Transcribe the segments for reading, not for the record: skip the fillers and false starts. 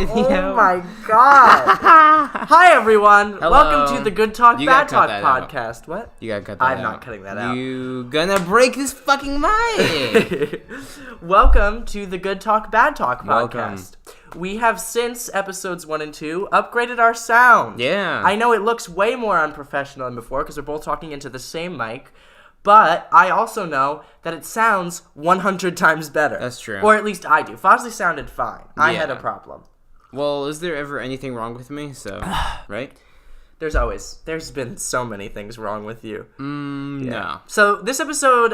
video. Oh my god. Hi everyone. Hello. Welcome to the Good Talk Bad Talk podcast. Out. What? You gotta cut that out. I'm not cutting that out. You gonna break this fucking mic. Welcome to the Good Talk Bad Talk podcast. We have since episodes 1 and 2 upgraded our sound. Yeah. I know it looks way more unprofessional than before because we're both talking into the same mic. But I also know that it sounds 100 times better. That's true. Or at least I do. Fosley sounded fine. I had a problem. Well, is there ever anything wrong with me? So, right? There's been so many things wrong with you. No. So this episode,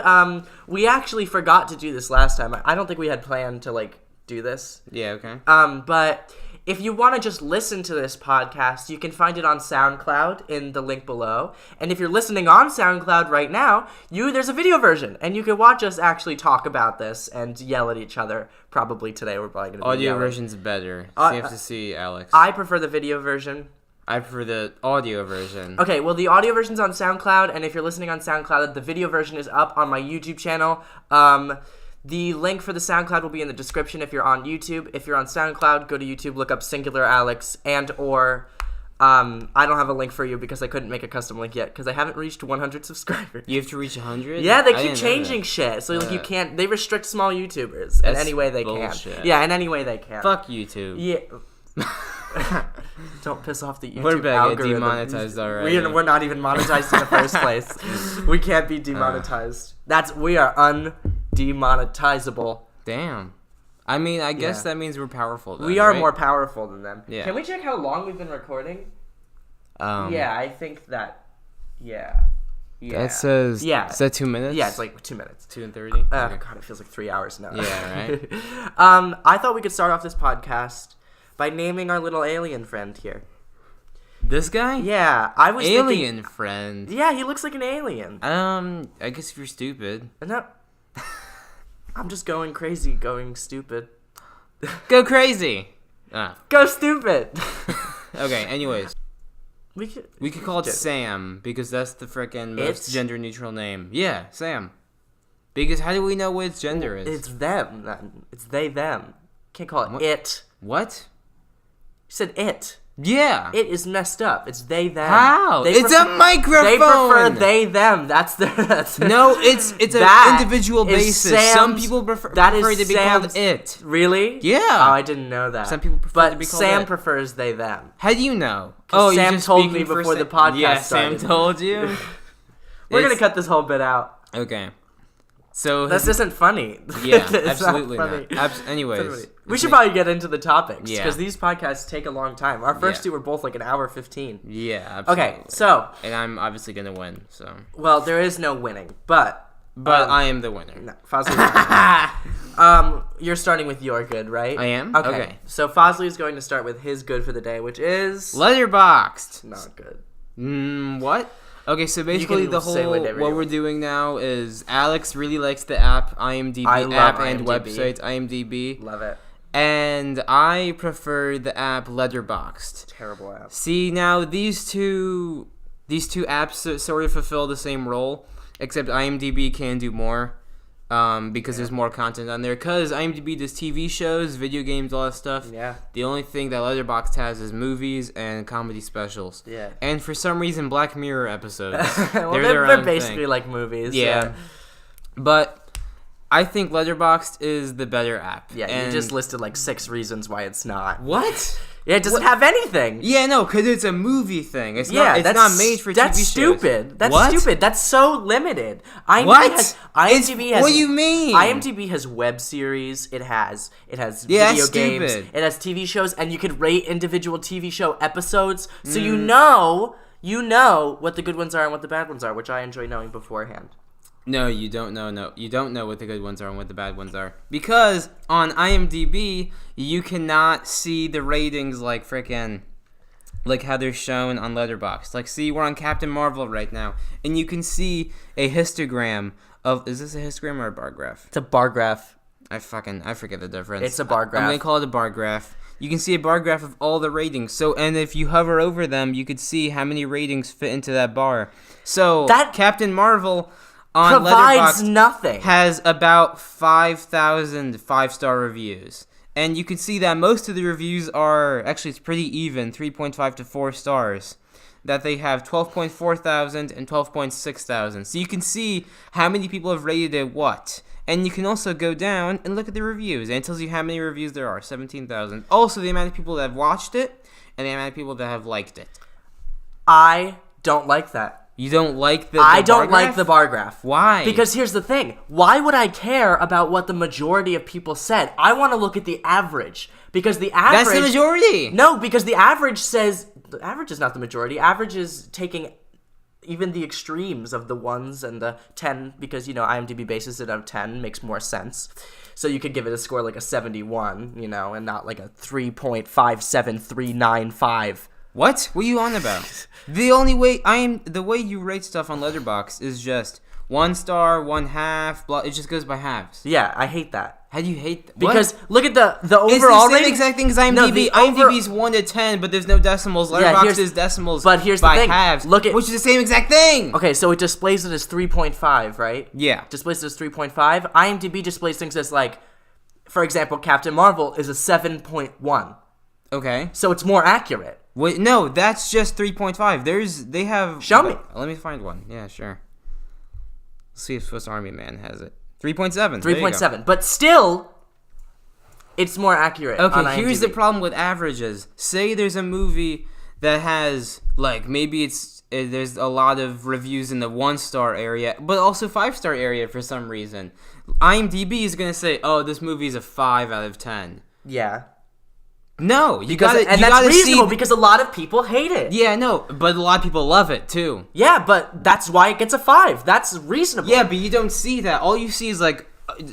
we actually forgot to do this last time. I don't think we had planned to, do this. Yeah, okay. But if you want to just listen to this podcast, you can find it on SoundCloud in the link below. And if you're listening on SoundCloud right now, there's a video version. And you can watch us actually talk about this and yell at each other. Probably today we're probably going to be Audio yelling. version's better. So you have to see Alex. I prefer the video version. I prefer the audio version. Okay, well, the audio version's on SoundCloud. And if you're listening on SoundCloud, the video version is up on my YouTube channel. The link for the SoundCloud will be in the description if you're on YouTube. If you're on SoundCloud, go to YouTube, look up SingularAlex, or I don't have a link for you because I couldn't make a custom link yet because I haven't reached 100 subscribers. You have to reach 100? Yeah, they keep changing shit. So you can't. They restrict small YouTubers in any way they bullshit. can. Yeah, in any way they can. Fuck YouTube. Yeah. Don't piss off the YouTube We're back algorithm. Demonetized already. We're not even monetized in the first place. We can't be demonetized. We are undemonetizable. Damn. I mean, I guess that means we're powerful then, we are right? more powerful than them. Yeah. Can we check how long we've been recording? Yeah, I think that. Yeah. That says. Yeah. Is that 2 minutes? Yeah, it's like 2 minutes. 2 and 30. Oh Okay. God, it feels like 3 hours now. Yeah, right. I thought we could start off this podcast by naming our little alien friend here. This guy? Yeah, I was alien friend. Yeah, he looks like an alien. I guess if you're stupid. No, I'm just going crazy, going stupid. Go crazy. Go stupid. Okay. Anyways, we could call it Sam because that's the frickin' most gender neutral name. Yeah, Sam. Because how do we know what its gender is? It's them. Then. It's they them. Can't call it it. What? You said it. Yeah. It is messed up. It's they them. How? It's a microphone. They prefer they them. That's No, it's an individual basis. Some people prefer to be called it. Really? Yeah. Oh, I didn't know that. Some people prefer to be called Sam it. prefers they them. How do you know? Sam you're told me before the podcast started. Sam told you. We're gonna cut this whole bit out. Okay. So this isn't funny. Yeah, absolutely not. Anyways, we should probably get into the topics because Yeah. these podcasts take a long time. Our first two were both like an hour 15. Yeah, absolutely. Okay, so and I'm obviously gonna win. So there is no winning, but I am the winner. No, Fosley. You're starting with your good, right? I am. Okay. So Fosley is going to start with his good for the day, which is Letterboxd. Not good. What? Okay, so basically the whole what we're doing now is Alex really likes the app IMDb app and website IMDb. Love it. And I prefer the app Letterboxd. Terrible app. See, now these two apps sort of fulfill the same role, except IMDb can do more. Because there's more content on there. Because IMDb does TV shows, video games, all that stuff. Yeah. The only thing that Letterboxd has is movies and comedy specials. Yeah. And for some reason, Black Mirror episodes. Well, they're basically thing. like movies. Yeah. But I think Letterboxd is the better app. Yeah, and you just listed like 6 reasons why it's not. What? Yeah, it doesn't have anything. Yeah, no, because it's a movie thing. It's not made for TV shows. That's stupid. That's stupid. That's so limited. IMDb has what do you mean? IMDb has web series. It has video games. It has TV shows, and you could rate individual TV show episodes, so you know what the good ones are and what the bad ones are, which I enjoy knowing beforehand. No, you don't know. No, you don't know what the good ones are and what the bad ones are. Because on IMDb, you cannot see the ratings like how they're shown on Letterboxd. Like, see, we're on Captain Marvel right now, and you can see a histogram of. Is this a histogram or a bar graph? It's a bar graph. I forget the difference. It's a bar graph. I'm gonna call it a bar graph. You can see a bar graph of all the ratings. So, and if you hover over them, you could see how many ratings fit into that bar. So, that Captain Marvel on provides Letterboxd nothing. Has about 5,000 5-star reviews. And you can see that most of the reviews are, actually it's pretty even, 3.5 to 4 stars. That they have 12.4 thousand and 12.6 thousand. So you can see how many people have rated it what. And you can also go down and look at the reviews. And it tells you how many reviews there are, 17,000. Also, the amount of people that have watched it and the amount of people that have liked it. I don't like that. You don't like the I bar don't graph? like the bar graph. Why? Because here's the thing. Why would I care about what the majority of people said? I want to look at the average. Because the average... That's the majority! No, because the average says... The average is not the majority. Average is taking even the extremes of the 1s and the 10, because, IMDb bases it out of 10, makes more sense. So you could give it a score like a 71, and not like a 3.57395. What? What are you on about? The only way the way you rate stuff on Letterboxd is just 1 star, 1/2, blah. It just goes by halves. Yeah, I hate that. How do you hate that? Because look at the overall it's the same rating. exact thing as IMDb. No, IMDb's 1 to 10, but there's no decimals. Letterboxd is decimals. But here's by the thing. halves, Look at which is the same exact thing. Okay, so it displays it as 3.5, right? Yeah. Displays it as 3.5. IMDb displays things as like, for example, Captain Marvel is a 7.1. Okay. So it's more accurate. Wait, no, that's just 3.5. They have. Show me. Let me find one. Yeah, sure. Let's see if Swiss Army Man has it. 3.7. 3.7. But still, it's more accurate. Okay, on here's the IMDb. problem with averages. Say there's a movie that has, like, maybe there's a lot of reviews in the 1-star area, but also 5-star area for some reason. IMDb is going to say, oh, this movie is a 5 out of 10. Yeah. No, you Because, gotta, and you that's gotta reasonable see, because a lot of people hate it. yeah, no, but a lot of people love it too. Yeah, but that's why it gets a 5. That's reasonable. Yeah, but you don't see that. All you see is like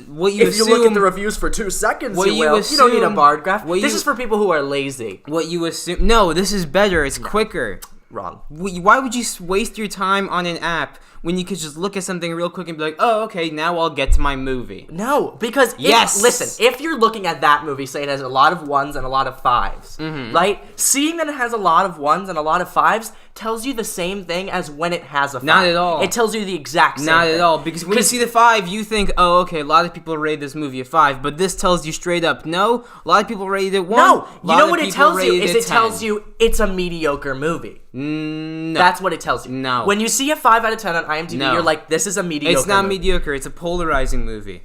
what you If assume. you look at the reviews for 2 seconds, what you you will. You don't need a assume- bar graph. what This you- is for people who are lazy. What you assume? No, this is better. It's quicker. Wrong. Why would you waste your time on an app when you could just look at something real quick and be like, oh, okay, now I'll get to my movie? No, because listen, if you're looking at that movie, say it has a lot of 1s and a lot of 5s, right? Seeing that it has a lot of 1s and a lot of 5s tells you the same thing as when it has a 5. Not at all. It tells you the exact same Not thing. at all, because when you see the 5, you think, oh, okay, a lot of people rate this movie a 5, but this tells you straight up, no, a lot of people rated it 1. No, you lot know of what it people tells you rated is it it tells 10. you it's a mediocre movie. No. That's what it tells you. No. When you see a 5 out of 10 on IMDb, No. you're like, this is a mediocre It's not movie. mediocre, it's a polarizing movie.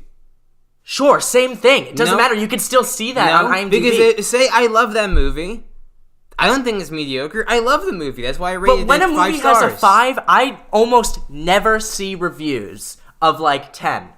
Sure, same thing. It doesn't No. matter. You can still see that on IMDb. Because say I love that movie. I don't think it's mediocre. I love the movie. That's why I rated But when it a 5 movie stars. has a 5, I almost never see reviews of like 10.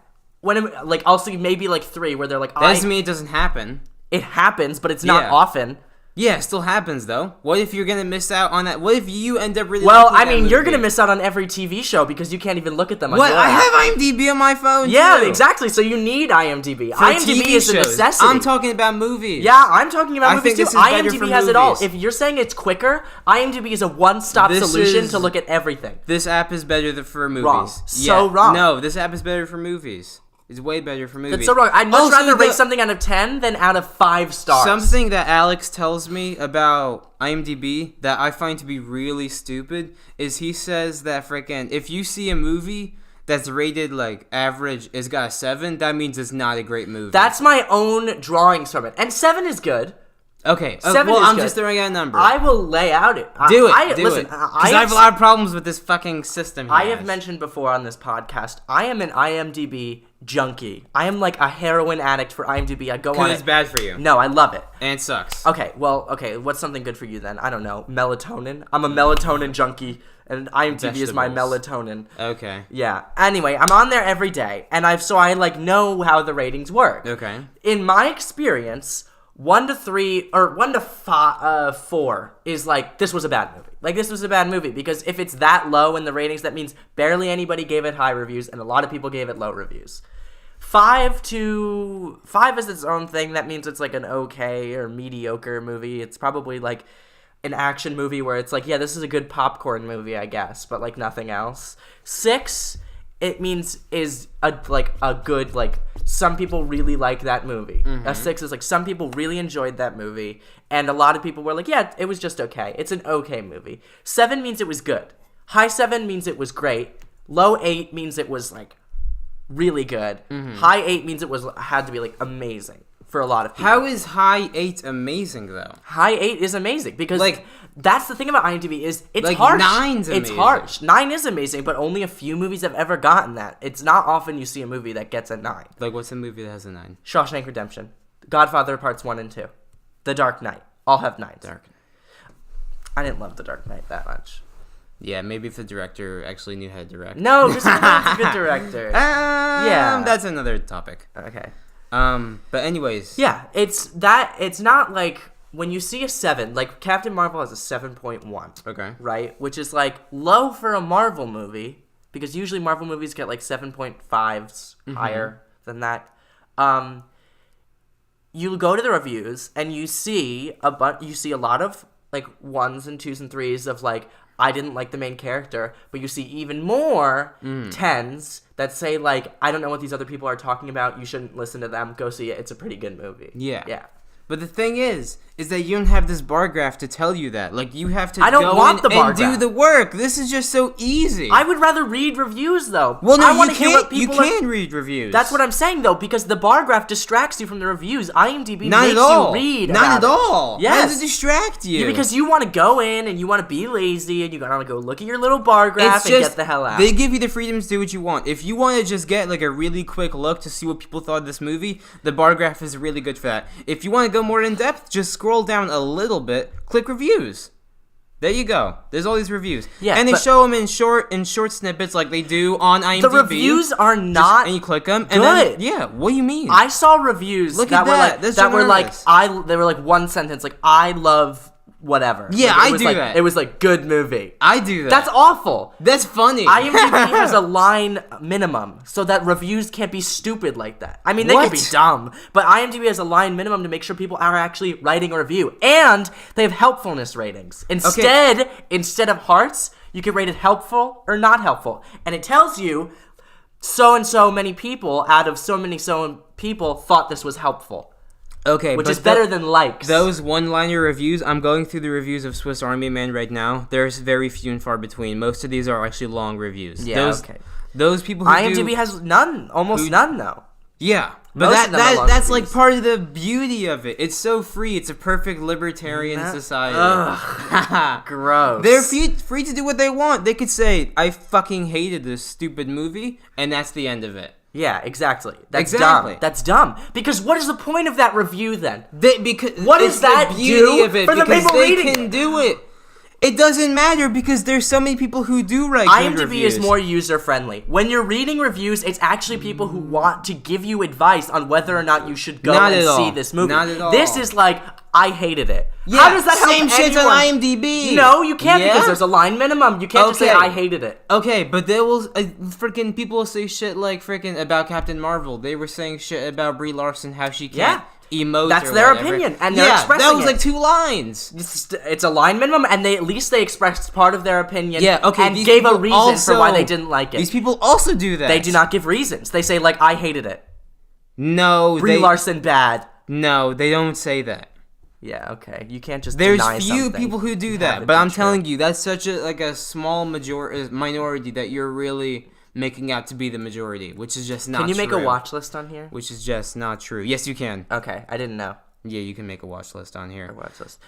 I'll see maybe like 3 where they're like, That doesn't mean it doesn't happen. it happens, but it's not Yeah. often. Yeah, it still happens though. What if you're gonna miss out on that? What if you end up really? Well, liking I that mean, you're movie? gonna miss out on every TV show because you can't even look at them on What? your I app. have IMDb on my phone. Yeah, too. exactly. So you need IMDb. For IMDb TV is a shows. necessity. I'm talking about movies. Yeah, I'm talking about I movies think too. this is better IMDb for has it all. movies. If you're saying it's quicker, IMDb is a one-stop This solution is- to look at everything. This app is better for movies. Wrong. So Yeah. wrong. No, this app is better for movies. It's way better for movies. That's so wrong. I'd much Also, rather the- rate something out of 10 than out of 5 stars. Something that Alex tells me about IMDb that I find to be really stupid is he says that frickin' if you see a movie that's rated like average is got a 7, that means it's not a great movie. That's my own drawings from it. And 7 is good. okay. 7 well, is I'm good. just throwing out a number. I will lay out it. do it. Listen, Because I have a lot of problems with this fucking system. I have mentioned before on this podcast, I am an IMDb junkie. I am like a heroin addict for IMDb. I go on Because it's it. bad for you. No, I love it. And it sucks. Okay, what's something good for you then? I don't know. Melatonin? I'm a melatonin junkie, and IMDb is my Vegetables. melatonin. Okay. Yeah. Anyway, I'm on there every day, and so I like know how the ratings work. Okay. In my experience, 1 to 3 or 1 to 4 is like this was a bad movie. Like this was a bad movie because if it's that low in the ratings, that means barely anybody gave it high reviews and a lot of people gave it low reviews. 5 is its own thing. That means it's like an okay or mediocre movie. It's probably like an action movie where it's like, yeah, this is a good popcorn movie, I guess, but like nothing else. 6, it means is a good, like, some people really like that movie. A 6 is like some people really enjoyed that movie, and a lot of people were like, yeah, it was just okay. It's an okay movie. 7 means it was good. High 7 means it was great. Low 8 means it was like really good. High 8 means it had to be like amazing. for a lot of people. How is High 8 amazing, though? High 8 is amazing because that's the thing about IMDb is it's like, harsh. 9's amazing. It's harsh. 9 is amazing, but only a few movies have ever gotten that. It's not often you see a movie that gets a 9. Like, what's a movie that has a 9? Shawshank Redemption, Godfather Parts 1 and 2, The Dark Knight, all have 9s. Dark. I didn't love The Dark Knight that much. Yeah, maybe if the director actually knew how to direct. No, just because it's a good director. Yeah. That's another topic. Okay. But anyways. Yeah, it's not like when you see a 7, like Captain Marvel has a 7.1. Okay. Right? Which is like low for a Marvel movie because usually Marvel movies get like 7.5s higher than that. You go to the reviews and you see a lot of like 1s and 2s and 3s of like I didn't like the main character, but you see even more 10s that say like I don't know what these other people are talking about. You shouldn't listen to them. Go see it. It's a pretty good movie. Yeah. Yeah. But the thing is that you don't have this bar graph to tell you that. Like, you have to I don't go want in the bar and do graph. the work. This is just so easy. I would rather read reviews, though. Well, no, I you wanna hear what can't. You people can read reviews. That's what I'm saying, though, because the bar graph distracts you from the reviews. IMDb Not makes at all. you read Not about at all. Yes. How does it distract you? Yeah, because you want to go in and you want to be lazy and you want to go look at your little bar graph and get the hell out. They give you the freedom to do what you want. If you want to just get like a really quick look to see what people thought of this movie, the bar graph is really good for that. If you want to go more in depth, just scroll down a little bit, click reviews. There you go. There's all these reviews. Yeah, and they show them in short snippets like they do on IMDb. The reviews are not and you click them. And then, yeah, what do you mean? I saw reviews that were like they were like one sentence like I love whatever. Yeah, like, I do that. It was like good movie. I do that. That's awful. That's funny. IMDb has a line minimum so that reviews can't be stupid like that. I mean, they can be dumb, but IMDb has a line minimum to make sure people are actually writing a review, and they have helpfulness ratings. Instead of hearts, you can rate it helpful or not helpful, and it tells you so and so many people out of so many people thought this was helpful. Okay, which is better than likes. Those one-liner reviews, I'm going through the reviews of Swiss Army Man right now. There's very few and far between. Most of these are actually long reviews. Yeah, Those people who IMDb has none, almost none though. Yeah, but that's like part of the beauty of it. It's so free. It's a perfect libertarian society. Gross. They're free to do what they want. They could say, I fucking hated this stupid movie, and that's the end of it. Yeah, exactly. That's dumb. That's dumb. Because what is the point of that review then? What does that do for the people reading it? They can do it. It doesn't matter because there's so many people who do write good reviews. IMDb is more user-friendly. When you're reading reviews, it's actually people who want to give you advice on whether or not you should go and see this movie. Not at all. This is like, I hated it. Yeah, how does that help same shit's on IMDb. No, you can't because there's a line minimum. You can't just say, I hated it. Okay, but they will, freaking people will say shit like freaking about Captain Marvel. They were saying shit about Brie Larson, how she can't emote. That's or their whatever. opinion, and they're expressing that was like 2 lines. It's a line minimum, and at least they expressed part of their opinion. Yeah, okay, and gave a reason for why they didn't like it. These people also do that. They do not give reasons. They say like, I hated it. No, Brie Larson bad. No, they don't say that. Yeah, okay. You can't just There's deny few people who do that, but I'm telling you, that's such a small minority that you're really making out to be the majority, which is just not true. Can you make a watch list on here? Which is just not true. Yes, you can. Okay, I didn't know. Yeah, you can make a watch list on here.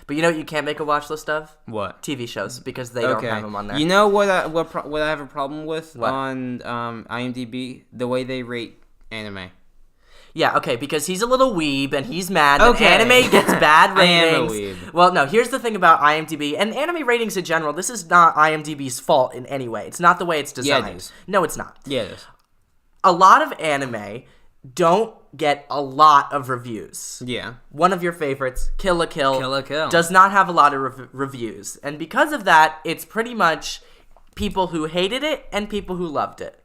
But you know what you can't make a watch list of? What? TV shows, because they don't have them on there. You know what I have a problem with on IMDb? The way they rate anime. Yeah, okay, because he's a little weeb and he's mad that anime gets bad ratings. I am a weeb. Well, no, here's the thing about IMDb and anime ratings in general. This is not IMDb's fault in any way. It's not the way it's designed. Yeah, it is. No, it's not. Yeah, it is. A lot of anime don't get a lot of reviews. Yeah. One of your favorites, Kill la Kill, Kill. does not have a lot of reviews. And because of that, it's pretty much people who hated it and people who loved it.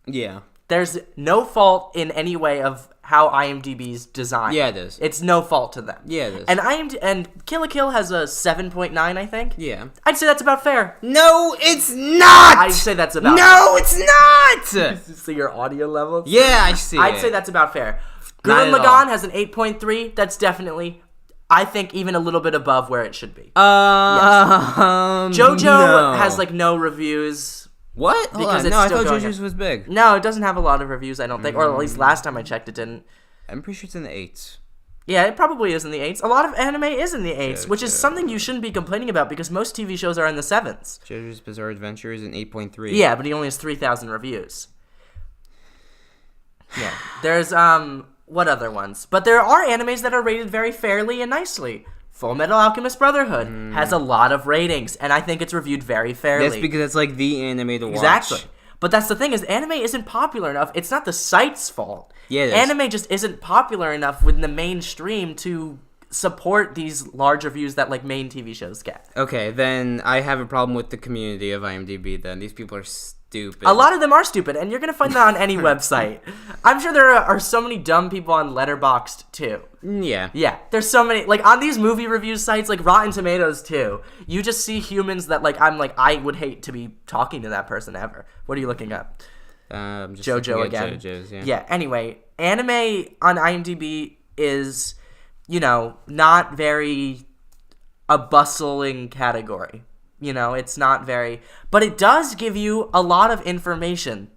Yeah. There's no fault in any way of how IMDb's designed. Yeah, it is. It's no fault to them. Yeah, it is. And Kill la Kill has a 7.9, I think. Yeah. I'd say that's about fair. No, it's not! I'd say that's about No, it's not! See your audio levels? Yeah, I see I'd say that's about fair. Gurren Lagann has an 8.3. That's definitely, I think, even a little bit above where it should be. Yes. JoJo has, like, no reviews. What? Because no, I thought JoJo's was big. No, it doesn't have a lot of reviews, I don't think. Or at least last time I checked, it didn't. I'm pretty sure it's in the 8s. Yeah, it probably is in the 8s. A lot of anime is in the 8s, which is JoJo. something you shouldn't be complaining about because most TV shows are in the 7s. JoJo's Bizarre Adventure is an 8.3. Yeah, but he only has 3,000 reviews. Yeah. There's, what other ones? But there are animes that are rated very fairly and nicely. Full Metal Alchemist Brotherhood has a lot of ratings, and I think it's reviewed very fairly. That's because it's like the anime to watch. Exactly. But that's the thing is, anime isn't popular enough. It's not the site's fault. Yeah, it is. Anime just isn't popular enough within the mainstream to support these large reviews that like main TV shows get. Okay, then I have a problem with the community of IMDb then. These people are stupid. A lot of them are stupid, and you're going to find that on any website. I'm sure there are so many dumb people on Letterboxd, too. Yeah. Yeah, there's so many, like, on these movie review sites, like Rotten Tomatoes, too, you just see humans that, like, I would hate to be talking to that person ever. What are you looking up? Just JoJo again. JoJo's, yeah. Yeah, anyway, anime on IMDb is, not very a bustling category. It's not very... But it does give you a lot of information,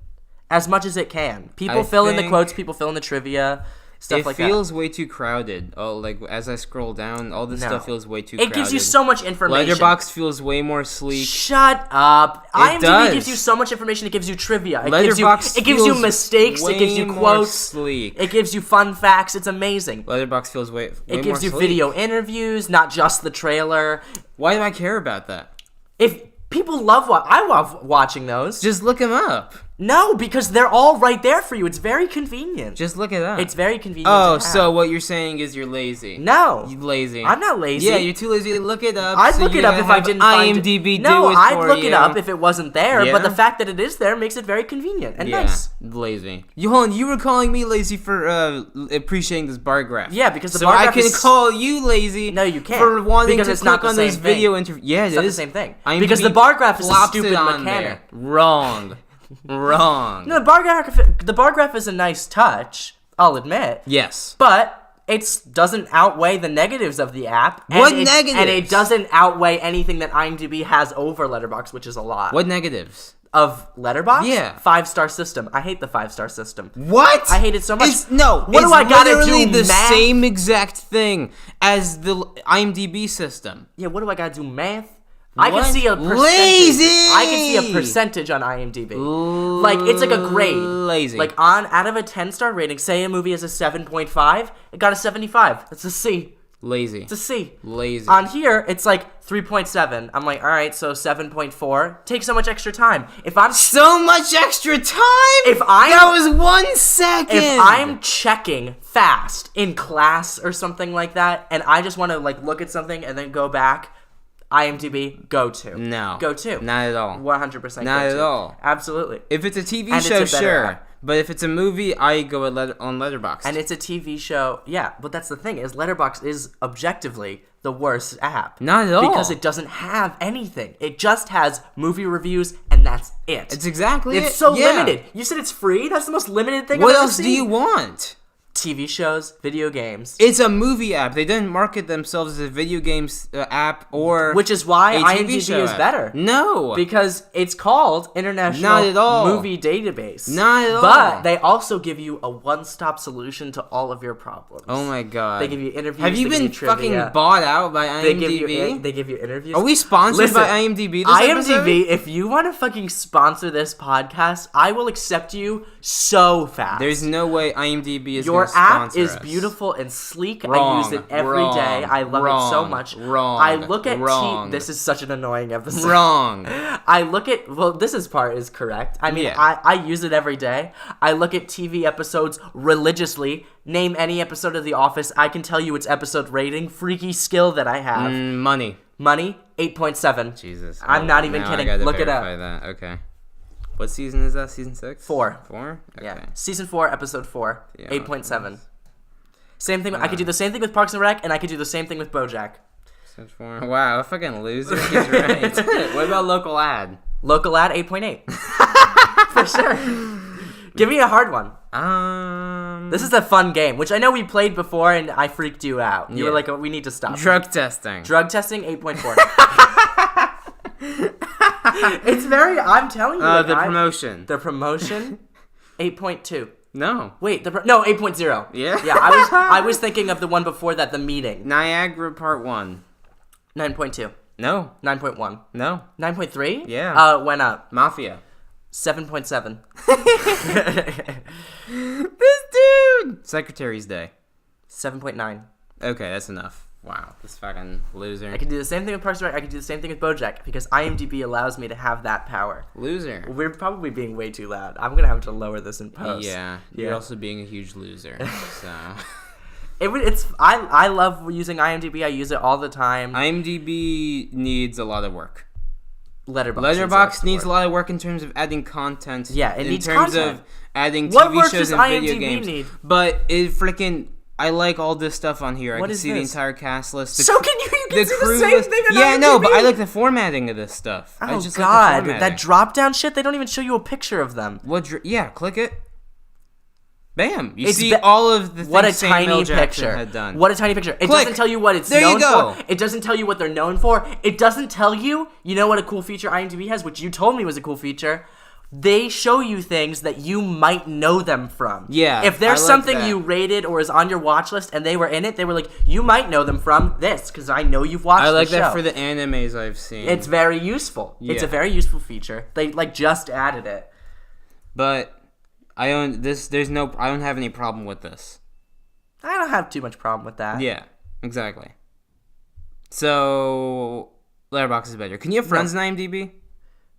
as much as it can. People fill in the quotes, people fill in the trivia, stuff like that. It feels way too crowded. Oh, like, as I scroll down, all this stuff feels way too crowded. It gives you so much information. Letterboxd feels way more sleek. Shut up. IMDb does. gives you so much information. It gives you trivia. It Letterboxd gives you feels mistakes. It gives you way more quotes. sleek. It gives you fun facts. It's amazing. Letterboxd feels way It more gives you sleek. video interviews, not just the trailer. Why do I care about that? If people love I love watching those. Just look them up. No, because they're all right there for you. It's very convenient. Just look it up. It's very convenient. Oh, to have. so what you're saying is you're lazy. No. You lazy. I'm not lazy. Yeah, you're too lazy to look it up. I'd so look it you up if I have didn't find IMDb it. No, do it I'd for look you. it up if it wasn't there, Yeah? but the fact that it is there makes it very convenient and nice. Lazy. Hold on, you were calling me lazy for appreciating this bar graph. Yeah, because the so bar graph I can is... call you lazy. No, you can't. For wanting because to it's click not the on same this thing. video interview. Yeah, It's it not the is. same thing. IMDb Because the bar graph is a flops stupid it on mechanic. there. Wrong. Wrong. No, the bar graph is a nice touch, I'll admit. Yes. But it doesn't outweigh the negatives of the app. What negatives? And it doesn't outweigh anything that IMDb has over Letterboxd, which is a lot. What negatives? Of Letterboxd? Yeah. 5-star system. I hate the 5-star system. What? I hate it so much. What do I gotta do, literally the math? same exact thing as the IMDb system. Yeah, what do I gotta do, math? I can What? see a percentage. Lazy! I can see a percentage on IMDb. Like, it's like a grade. Lazy. Like, out of a 10-star rating, say a movie has a 7.5, it got a 75. That's a C. Lazy. It's a C. Lazy. On here, it's like 3.7. I'm like, all right, so 7.4. Take so much extra time. If I'm So much extra time? That was 1 second! If I'm checking fast in class or something like that, and I just want to like look at something and then go back, IMDb, go to. No. Go to. Not at all. 100% Not go at to. all. Absolutely. If it's a TV And show, it's a better sure. app. But if it's a movie, I go on Letterboxd. And it's a TV show. Yeah, but that's the thing is Letterboxd is objectively the worst app. Not at all. Because it doesn't have anything. It just has movie reviews and that's it. It's exactly It's it. so Yeah. limited. You said it's free? That's the most limited thing What I've ever else seen. do you want? TV shows, video games. It's a movie app. They didn't market themselves as a video games app or Which is why a TV IMDb show is app. better. No. Because it's called International Not at all. Movie Database. Not at all. But they also give you a one-stop solution to all of your problems. Oh my god. They give you interviews. Have you they been give you trivia. fucking bought out by IMDb? They give you interviews. Are we sponsored Listen, by IMDb this IMDb, episode? if you want to fucking sponsor this podcast, I will accept you so fast. There's no way IMDb is Your gonna app sponsor is us. beautiful and sleek. Wrong, I use it every wrong, day. I love it so wrong, much. wrong, I look at wrong. This is such an annoying episode. Wrong. I look at this part is correct. I mean, Yeah. I use it every day. I look at TV episodes religiously. Name any episode of The Office. I can tell you its episode rating. Freaky skill that I have. Money. Money 8.7. Jesus. I'm not even now kidding. I gotta Look it up. verify that. Okay. What season is that? Season 6? 4. 4? Okay. Yeah. Season 4, episode 4. Yeah, 8.7. Same thing. I could do the same thing with Parks and Rec, and I could do the same thing with BoJack. Season 4. Wow, a fucking loser. He's right. What about local ad? Local ad 8.8. For sure. Give me a hard one. This is a fun game, which I know we played before, and I freaked you out. You were like, oh, we need to stop. Drug testing. Drug testing 8.4. It's very. I'm telling you. The promotion. The promotion 8.2. No. Wait, no, 8.0. Yeah. Yeah, I was thinking of the one before that, The Meeting. Niagara Part 1. 9.2. No. 9.1. No. 9.3? Yeah. Went up. Mafia. 7.7. This dude! Secretary's Day. 7.9. Okay, that's enough. Wow, this fucking loser. I can do the same thing with Parks and Rec. I can do the same thing with BoJack because IMDb allows me to have that power. Loser. We're probably being way too loud. I'm gonna have to lower this in post. Yeah, you're also being a huge loser. So I love using IMDb. I use it all the time. IMDb needs a lot of work. Letterboxd needs a lot of work in terms of adding content. Yeah, it needs content. In terms of adding TV shows and video games. Need? But it freaking. I like all this stuff on here. I can see the entire cast list. So can you? You can see the same thing on IMDb. Yeah, no, but I like the formatting of this stuff. Oh, I just God. like that drop-down shit, they don't even show you a picture of them. Yeah, click it. Bam. You see all of the things what a Samuel tiny Jackson picture. had done. What a tiny picture. It doesn't tell you what it's known for. It doesn't tell you what they're known for. It doesn't tell you, you know what a cool feature IMDb has, which you told me was a cool feature? They show you things that you might know them from. Yeah. If there's something you rated or is on your watch list and they were in it, they were like, you might know them from this because I know you've watched the show. I like that for the animes I've seen. It's very useful. Yeah. It's a very useful feature. They just added it. But I don't have any problem with this. I don't have too much problem with that. Yeah, exactly. So Letterboxd is better. Can you have friends in IMDb?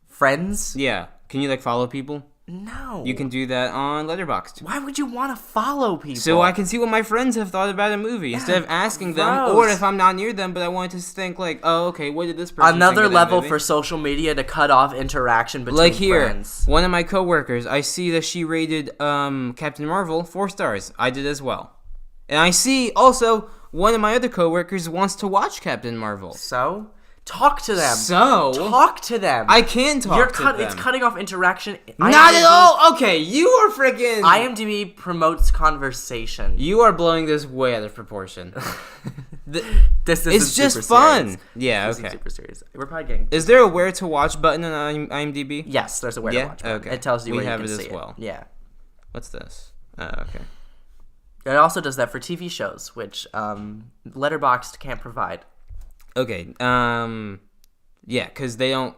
Friends? Yeah. Can you follow people? No. You can do that on Letterboxd. Why would you want to follow people? So I can see what my friends have thought about a movie instead of asking them, or if I'm not near them, but I want to think oh, okay, what did this person think Another of that level movie? For social media to cut off interaction between friends. One of my coworkers, I see that she rated Captain Marvel 4 stars. I did as well. And I see also one of my other coworkers wants to watch Captain Marvel. So? Talk to them. Talk to them. I can talk to them. It's cutting off interaction. Not at all. Okay, you are freaking. IMDb promotes conversation. You are blowing this way out of proportion. This it's just fun. Serious. Yeah. Okay. Super serious. We're probably getting. Is there a where to watch button on IMDb? Yes, there's a where to watch button. Okay. It tells you where you can see it. We have it as well. Yeah. What's this? Oh, okay. It also does that for TV shows, which Letterboxd can't provide. Okay. Yeah, because they don't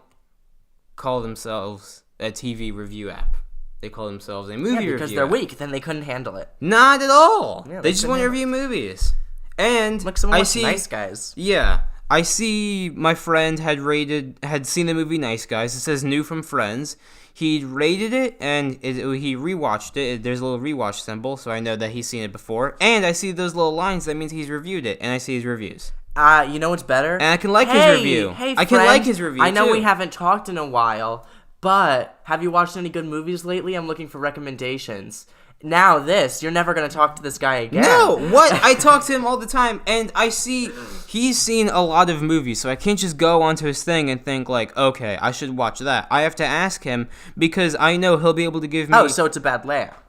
call themselves a TV review app. They call themselves a movie review because they're weak. Then they couldn't handle it. Not at all. Yeah, they just want to review movies. And I see Nice Guys. Yeah. I see my friend had seen the movie Nice Guys. It says new from Friends. He rated it, and he rewatched it. There's a little rewatch symbol, so I know that he's seen it before. And I see those little lines. That means he's reviewed it, and I see his reviews. You know what's better? And I can like his review. Hey, I can like his review, I know too. we haven't talked in a while, but have you watched any good movies lately? I'm looking for recommendations. Now you're never going to talk to this guy again. No, what? I talk to him all the time, and I see he's seen a lot of movies, so I can't just go onto his thing and think, okay, I should watch that. I have to ask him, because I know he'll be able to give me... Oh, so it's a bad layout.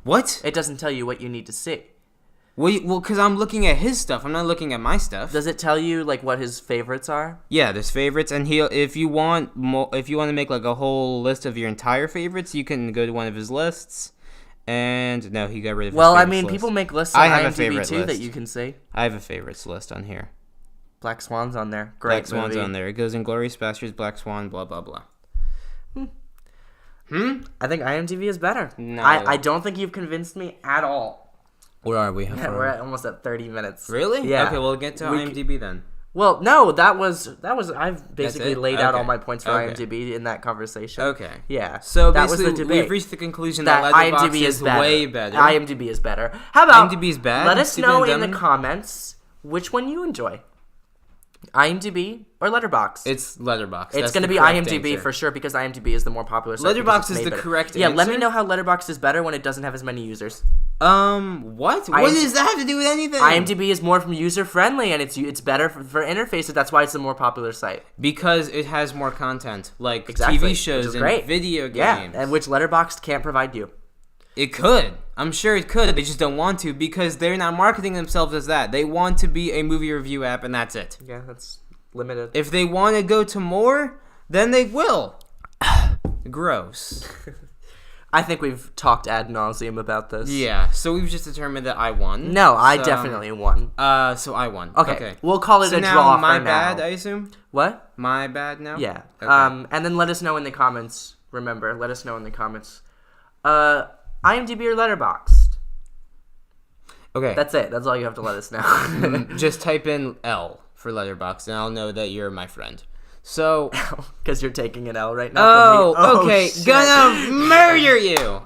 What? It doesn't tell you what you need to see. Well, because I'm looking at his stuff. I'm not looking at my stuff. Does it tell you what his favorites are? Yeah, there's favorites, and if you want to make a whole list of your entire favorites, you can go to one of his lists. And no, he got rid of his favorites list. People make lists on IMDb too that you can see. I have a favorites list on here. Black Swan's on there. Great Black Swan's on there. It goes Inglourious Basterds, Black Swan, blah blah blah. I think IMDb is better. No, I don't think you've convinced me at all. Where are we? We're almost at 30 minutes. Really? Yeah. Okay, we'll get to IMDb then. Well, no, that was I've basically laid out all my points for IMDb in that conversation. Okay. Yeah. So that was the basically, debate. We've reached the conclusion that IMDb is way better. IMDb is better. How about IMDb is bad? Let us know in the comments which one you enjoy. IMDb or Letterboxd? It's Letterboxd. It's going to be IMDb for sure because IMDb is the more popular site. Letterboxd is the correct answer. Yeah, let me know how Letterboxd is better when it doesn't have as many users. What? What does that have to do with anything? IMDb is more user friendly and it's better for interfaces. That's why it's the more popular site. Because it has more content, TV shows and video games. Yeah, and which Letterboxd can't provide you. It could. I'm sure it could. They just don't want to because they're not marketing themselves as that. They want to be a movie review app, and that's it. Yeah, that's limited. If they want to go to more, then they will. Gross. I think we've talked ad nauseum about this. Yeah, so we've just determined that I won. No, I definitely won. So I won. Okay. We'll call it a now draw my for bad, now. I assume? What? My bad now? Yeah. Okay. And then let us know in the comments. Remember, let us know in the comments. IMDb or Letterboxd. Okay. That's it. That's all you have to let us know. Just type in L for Letterboxd, and I'll know that you're my friend. So, because you're taking an L right now. From me. Okay, Shit. gonna murder you.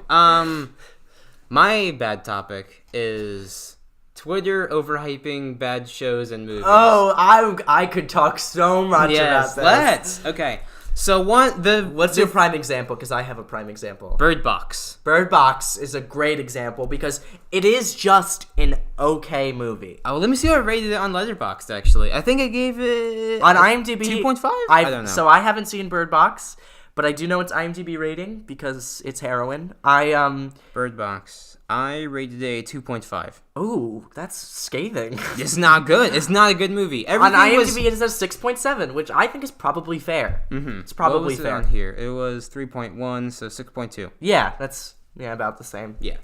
My bad topic is Twitter overhyping bad shows and movies. Oh, I could talk so much about this. Let's. Okay. So what's your prime example? Because I have a prime example. Bird Box. Bird Box is a great example because it is just an okay movie. Oh, let me see what I rated it on Letterboxd. Actually, I think I gave it on IMDb 2.5. I don't know. So I haven't seen Bird Box, but I do know its IMDb rating because it's heroin. Bird Box. I rated it a 2.5. Ooh, that's scathing. It's not good. It's not a good movie. On IMDb, it says 6.7, which I think is probably fair. Mm-hmm. It's probably what was fair. It on here? It was 3.1, so 6.2. Yeah, that's about the same. Yeah.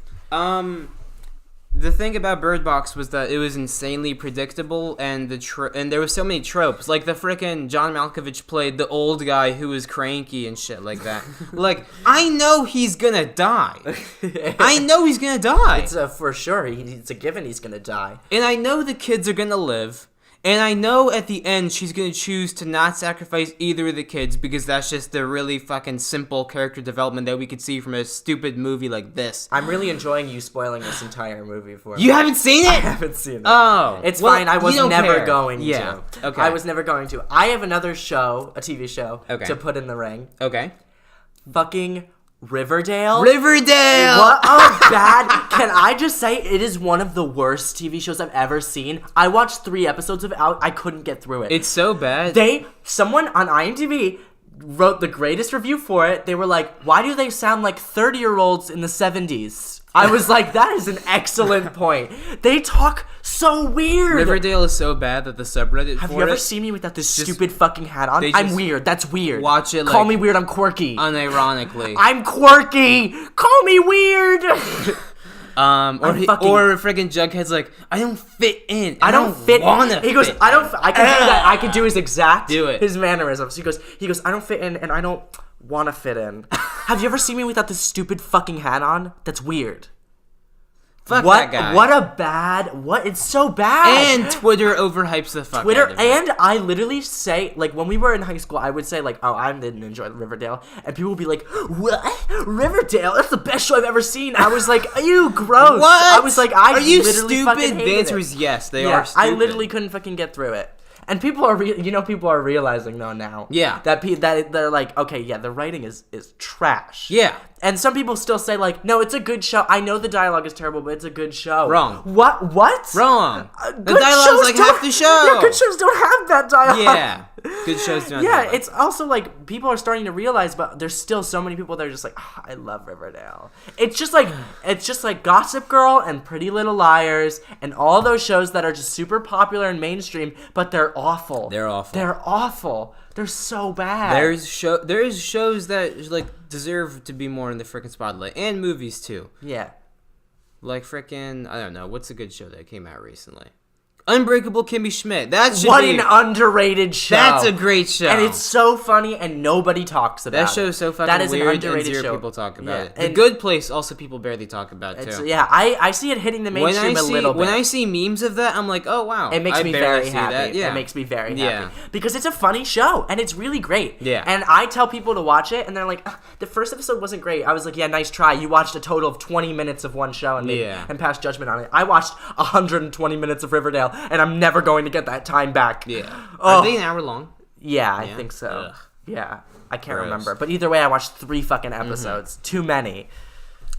The thing about Bird Box was that it was insanely predictable, and there was so many tropes. Like the frickin' John Malkovich played the old guy who was cranky and shit like that. Like, I know he's gonna die. I know he's gonna die. It's for sure. It's a given he's gonna die. And I know the kids are gonna live. And I know at the end she's going to choose to not sacrifice either of the kids because that's just the really fucking simple character development that we could see from a stupid movie like this. I'm really enjoying you spoiling this entire movie for me. You haven't seen it? I haven't seen it. Oh. It's fine. I was never going to. Yeah. Okay. I was never going to. I have another show, a TV show, to put in the ring. Okay. Fucking Riverdale. Riverdale! What a bad... Can I just say, it is one of the worst TV shows I've ever seen. I watched 3 episodes of it out. I couldn't get through it. It's so bad. Someone on IMDb wrote the greatest review for it. They were like, why do they sound like 30-year-olds in the 70s? I was like, that is an excellent point. They talk so weird. Riverdale is so bad that the subreddit Have for you ever it seen me with that stupid fucking hat on? I'm weird. That's weird. Watch it. Call me weird. I'm quirky. Unironically. I'm quirky. Call me weird. Or friggin' Jughead's like, I don't fit in. I don't fit in. He goes, I can do that. I can do his exact. Do it. His mannerisms. He goes, I don't fit in, and I don't want to fit in. Have you ever seen me without this stupid fucking hat on? That's weird. Fuck that guy. What a bad... What? It's so bad. And Twitter overhypes the fuck out of it. And I literally say... Like, when we were in high school, I would say, like, oh, I didn't enjoy Riverdale. And people would be like, what? Riverdale? That's the best show I've ever seen. I was like, ew, gross. What? I was like, are you stupid? Fucking hated the answer it. is yes, they are stupid. I literally couldn't fucking get through it. And people are, people are realizing though now. Yeah. That they're like, okay, yeah, the writing is trash. Yeah. And some people still say like, no, it's a good show. I know the dialogue is terrible, but it's a good show. Wrong. What? Wrong. The dialogue's like half the show. Yeah, good shows don't have that dialogue. Yeah. Good shows don't. Yeah, it's also like people are starting to realize, but there's still so many people that are just like, oh, I love Riverdale. It's just like Gossip Girl and Pretty Little Liars and all those shows that are just super popular and mainstream, but they're awful. They're awful. They're awful. They're so bad. There's shows that like deserve to be more in the freaking spotlight, and movies too. Yeah. Like freaking, I don't know, what's a good show that came out recently? Unbreakable Kimmy Schmidt. An underrated show. That's a great show. And it's so funny and nobody talks about it. That show's so fucking weird and zero people talk about it. The Good Place, also people barely talk about too. Yeah, I see it hitting the mainstream a little bit. When I see memes of that, I'm like, oh wow. It makes me very happy. That. Yeah. It makes me very happy. Because it's a funny show and it's really great. Yeah. And I tell people to watch it and they're like, the first episode wasn't great. I was like, yeah, nice try. You watched a total of 20 minutes of one show and passed judgment on it. I watched 120 minutes of Riverdale and I'm never going to get that time back. Yeah. Are they an hour long? Yeah, I think so. Ugh. Yeah. I can't remember. But either way, I watched 3 fucking episodes. Too many.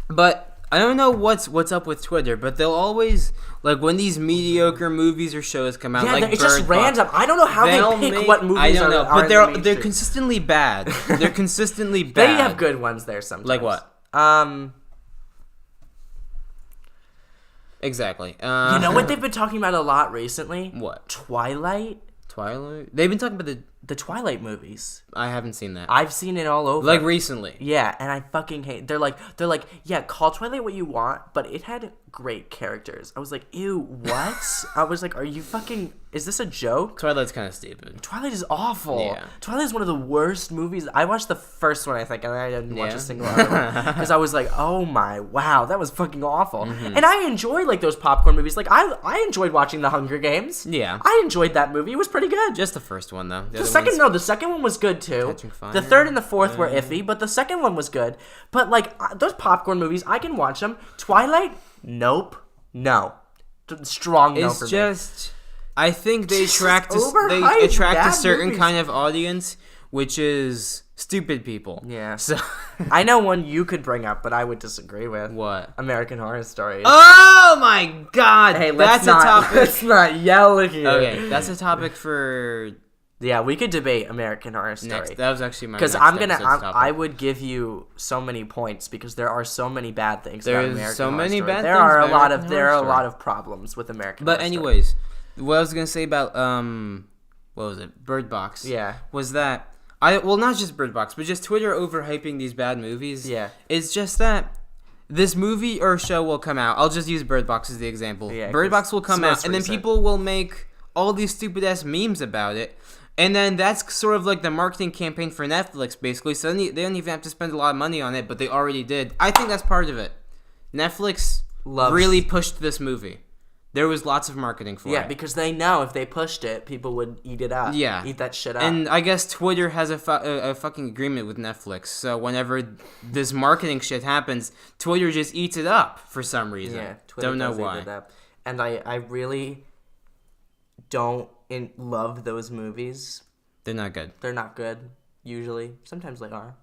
But I don't know what's up with Twitter, but they'll always, like, when these mediocre movies or shows come out, like it's just random. I don't know how they pick what movies I don't know, are but they're consistently bad. They're consistently bad. They have good ones there sometimes. Like what? Exactly. You know what they've been talking about a lot recently? What? Twilight? They've been talking about the Twilight movies. I haven't seen that. I've seen it all over. Like recently. Yeah, and I fucking hate. They're like, yeah, call Twilight what you want, but it had great characters. I was like, ew, what? I was like, are you fucking? Is this a joke? Twilight's kind of stupid. Twilight is awful. Yeah. Twilight is one of the worst movies. I watched the first one, I think, and I didn't watch a single other one because I was like, oh my, wow, that was fucking awful. Mm-hmm. And I enjoy like those popcorn movies. Like I enjoyed watching The Hunger Games. Yeah. I enjoyed that movie. It was pretty good. Just the first one though. The second one was good too. Catching Fire? The third and the fourth were iffy, but the second one was good. But like those popcorn movies, I can watch them. Twilight, nope, no, strong no for me. It's just, I think they Jesus, attract a bad certain movies. kind of audience, which is stupid people. Yeah. So I know one you could bring up, but I would disagree with. what? American Horror Story. Oh my God! Hey, that's a topic. Let's not yell here. Okay, that's a topic for Yeah, we could debate American Horror Story. next. That was actually my Because next episode's topic. I would give you so many points because there are so many bad things about There's American so Horror many Story. bad there things are a about lot American of there Horror are a Story. lot of problems with American But Horror Story. anyways, what I was gonna say about what was it? Bird Box. Yeah. Was that not just Bird Box, but just Twitter overhyping these bad movies. Yeah. It's just that this movie or show will come out. I'll just use Bird Box as the example. Yeah, Bird 'cause Box will it's come the out, most and then recent. people will make all these stupid ass memes about it. And then that's sort of like the marketing campaign for Netflix, basically. So they don't even have to spend a lot of money on it, but they already did. I think that's part of it. Netflix really pushed this movie. There was lots of marketing for it. Yeah, because they know if they pushed it, people would eat it up. Yeah. Eat that shit up. And I guess Twitter has a fucking agreement with Netflix. So whenever this marketing shit happens, Twitter just eats it up for some reason. yeah, Twitter Don't know does eat why. it up. And I really don't love those movies. They're not good. They're not good, usually. Sometimes they are.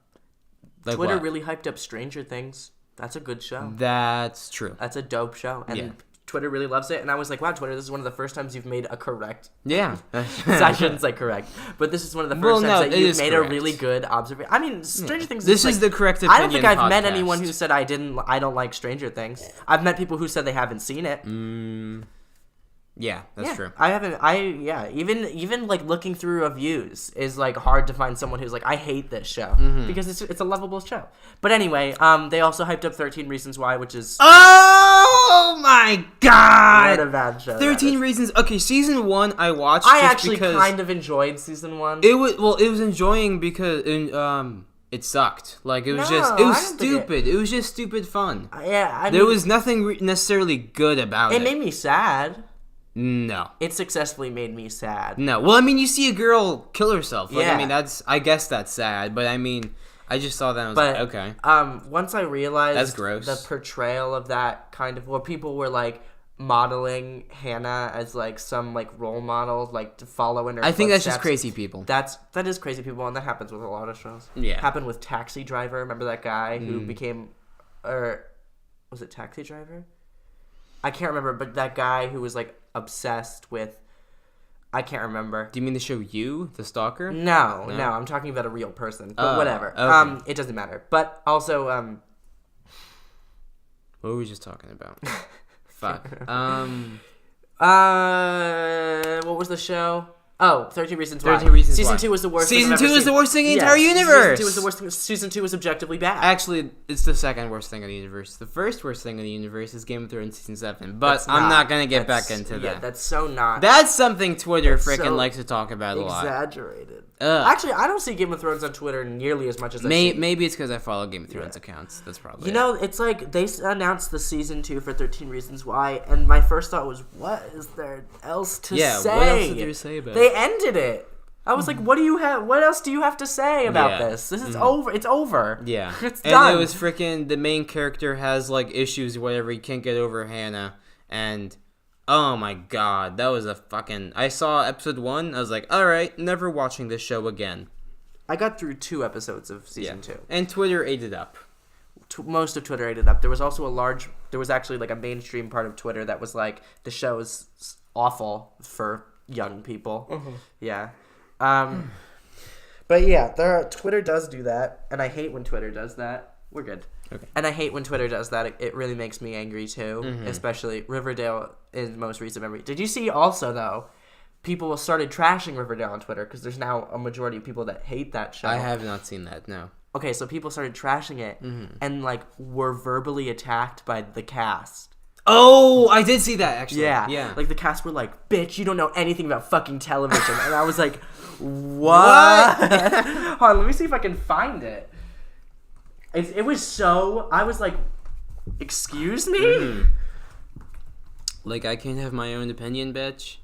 Like Twitter what? really hyped up Stranger Things. That's a good show. That's true. That's a dope show. And Twitter really loves it. And I was like, wow, Twitter, this is one of the first times you've made a correct... Yeah. I shouldn't say correct. But this is one of the first times that you've made a really good observation. I mean, Stranger Things This is the correct opinion I don't think I've met podcast. anyone who said I don't like Stranger Things. I've met people who said they haven't seen it. Yeah, that's true. I haven't. Even like looking through reviews is like hard to find someone who's like, I hate this show because it's a lovable show. But anyway, they also hyped up 13 Reasons Why, which is Oh my God! what a bad show. 13 Reasons. Okay, season 1 I watched. I just actually because kind of enjoyed season 1. It was enjoying because it sucked. Like it was No, just I don't think stupid. It was just stupid fun. Yeah, There was nothing necessarily good about it. It made me sad. No. It successfully made me sad. No. Well, I mean, you see a girl kill herself. Like, Yeah. I mean, I guess that's sad, but I mean, I just saw that and I was like, okay. Once I realized That's gross. the portrayal of that kind of where people were like modeling Hannah as like some like role model, like to follow in her I think that's just footsteps. crazy people. That is crazy people, and that happens with a lot of shows. Yeah. Happened with Taxi Driver. Remember that guy who became, or was it Taxi Driver? I can't remember, but that guy who was like obsessed with, I can't remember. Do you mean the show You, the stalker? No, I'm talking about a real person, but whatever. Okay. It doesn't matter. But also, What were we just talking about? Fuck. what was the show? Oh, 13 Reasons Why. 13 Reasons Season Why. 2 was the worst Season thing I've 2 ever is the seen. worst thing in the Yes, entire universe. Season 2 was the worst thing. Season 2 was objectively bad. Actually, it's the second worst thing in the universe. The first worst thing in the universe is Game of Thrones season 7. But That's I'm not gonna get That's- back into yeah, that. that's so not That's something Twitter That's freaking so likes to talk about a lot. exaggerated. Ugh. Actually, I don't see Game of Thrones on Twitter nearly as much as I see. Maybe it's because I follow Game of Thrones accounts. That's probably You know, it's like they announced the season 2 for 13 Reasons Why, and my first thought was, what is there else to say? Yeah, what else is there to say about They it? ended it. I was like, what do you have? What else do you have to say about Yeah. this? This is over. It's over. Yeah. It's and done. it was freaking the main character has like issues or whatever. He can't get over Hannah. And oh my God, that was a fucking. I saw episode 1. I was like, all right, never watching this show again. I got through 2 episodes of season 2. And Twitter ate it up. Most of Twitter ate it up. There was also there was actually like a mainstream part of Twitter that was like, the show is awful for young people. Yeah. But yeah, Twitter does do that, and I hate when Twitter does that. We're good. Okay. And I hate when Twitter does that. It really makes me angry too, especially Riverdale is the most recent memory. Did you see also though people started trashing Riverdale on Twitter because there's now a majority of people that hate that show. I have not seen that, no. Okay, so people started trashing it and, like, were verbally attacked by the cast. Oh, I did see that, actually. Yeah. Like, the cast were like, bitch, you don't know anything about fucking television. And I was like, what? Hold on, let me see if I can find it. It was so... I was like, excuse me? Mm-hmm. Like, I can't have my own opinion, bitch?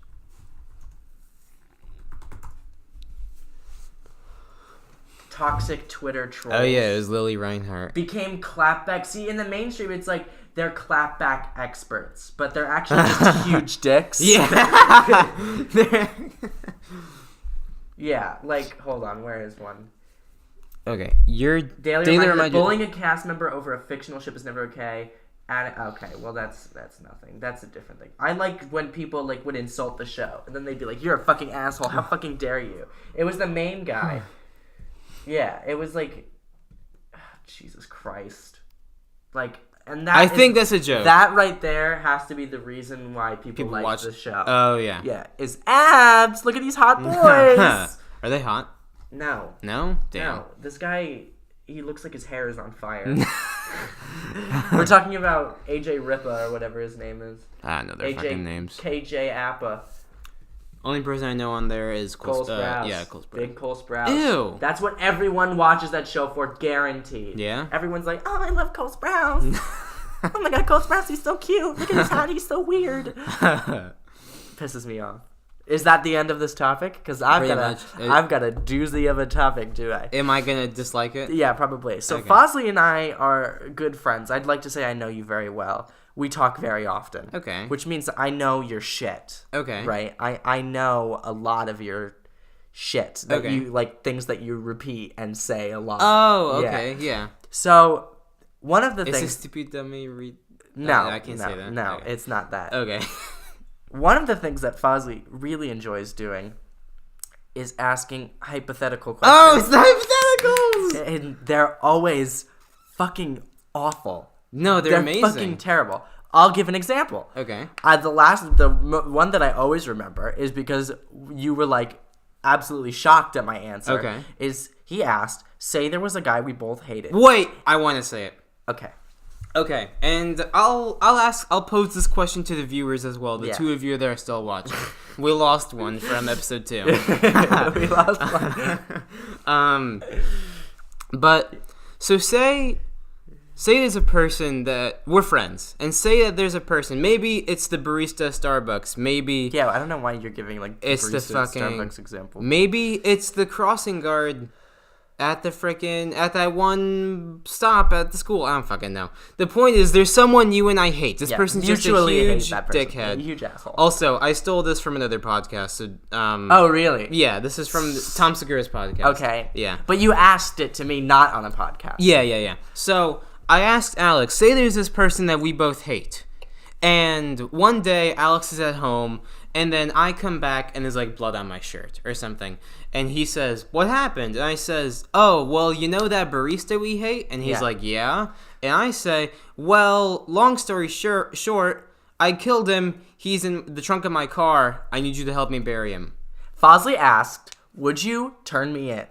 Toxic Twitter trolls. Oh, yeah, it was Lily Reinhart. Became clapback. See, in the mainstream, it's like they're clapback experts, but they're actually just huge dicks. Yeah. Yeah, like, hold on, where is one? Okay, your Daily reminder, bullying a cast member over a fictional ship is never okay. Okay, well, that's nothing. That's a different thing. I like when people, like, would insult the show, and then they'd be like, you're a fucking asshole, how fucking dare you? It was the main guy. Yeah, it was like, Jesus Christ. Like, and that I think that's a joke. That right there has to be the reason why people like watch the show. Oh, yeah. Yeah, is abs. Look at these hot boys. Are they hot? No. No? Damn. No. This guy, he looks like his hair is on fire. We're talking about AJ Ripa or whatever his name is. I know their fucking names. KJ Appa. Only person I know on there is Cole Sprouse. yeah, Cole Sprouse. Big Cole Sprouse. Ew. That's what everyone watches that show for, guaranteed. Yeah? Everyone's like, oh, I love Cole Sprouse. Oh my god, Cole Sprouse, he's so cute. Look at his hat, he's so weird. Pisses me off. Is that the end of this topic? Because I've got a doozy of a topic, do I? Am I gonna dislike it? Yeah, probably. So Okay. Fosley and I are good friends. I'd like to say I know you very well. We talk very often. Okay. Which means I know your shit. Okay. Right? I know a lot of your shit. That Okay. you, like, things that you repeat and say a lot. Oh, okay, yeah. So, one of the Is things... a stupid dummy read? No, I can't say that. No, Okay. it's not that. Okay. One of the things that Fosley really enjoys doing is asking hypothetical questions. Oh, it's the hypotheticals! And they're always fucking awful. No, they're amazing. Fucking terrible. I'll give an example. Okay. The one that I always remember is because you were, like, absolutely shocked at my answer. Okay. Is he asked, say there was a guy we both hated. Wait, I want to say it. Okay. Okay, and I'll pose this question to the viewers as well. The two of you that are still watching. We lost one from episode 2. We lost one. But so say there's a person that we're friends, and say that there's a person. Maybe it's the barista at Starbucks. Maybe Yeah, I don't know why you're giving, like, it's the fucking Starbucks example. Maybe it's the crossing guard at that one stop at the school. I don't fucking know. The point is, there's someone you and I hate. This person's just a huge dickhead. A huge asshole. Also, I stole this from another podcast. So, Oh, really? yeah, this is from Tom Segura's podcast. Okay. Yeah. But you asked it to me not on a podcast. Yeah. So, I asked Alex, say there's this person that we both hate. And one day, Alex is at home, and then I come back, and there's, like, blood on my shirt or something. And he says, what happened? And I says, oh, well, you know that barista we hate? And he's like, yeah. And I say, well, long story short, I killed him. He's in the trunk of my car. I need you to help me bury him. Fosley asked, would you turn me in?